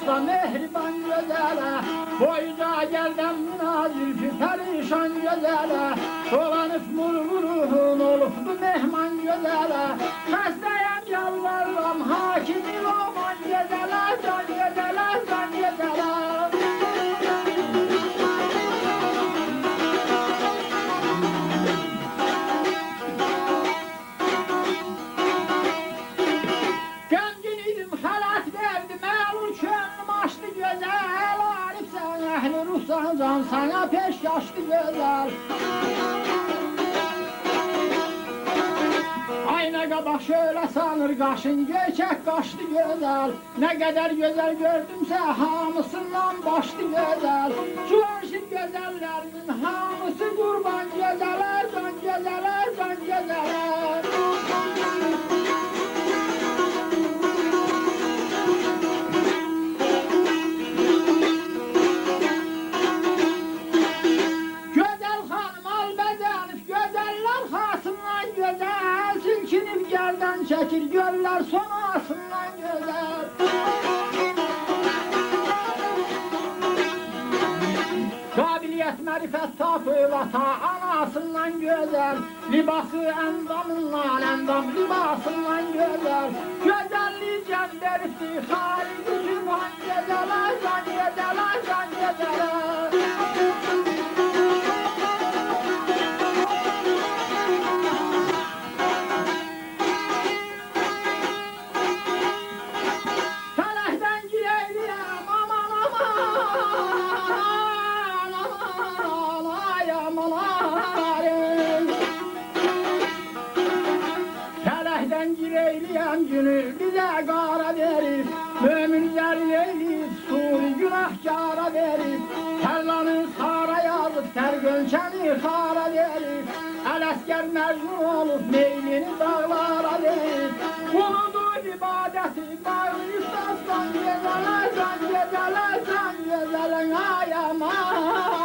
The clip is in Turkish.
usta mehriban gözele, boyca gelden münazir perişan gözele, dolanıp murmuruhun olupdu mehman gözele, hastayam yalvarlam hakimi roman gözele, can gözele, can gözele. Can sana peş yaşlı güzel. Ayna kabak şöyle sanır kaşın geçek kaşlı güzel. Ne kadar güzel gördümse hamısından başlı güzel. Şu aşık güzellerinin hamısı kurban güzeler, can güzeler, can güzeler. Çekir göller sonrasından güzel. Kabiliyet, marifet, tapı, vata anasından güzel. Libası endamından endam libasından güzel. Güzelliği cenderisi harici sübhan güzeler, can güzeler, can güzeler. Günü bize kara verir, müminler leyli suri günahkara verir. Terlanı sara yazıp ter gölçeni hara verir. El asker mecnun olup meylini dağlara verir. Kuludur ibadeti bağlıysa can gezeler, can gezeler, can gezeler ay aman.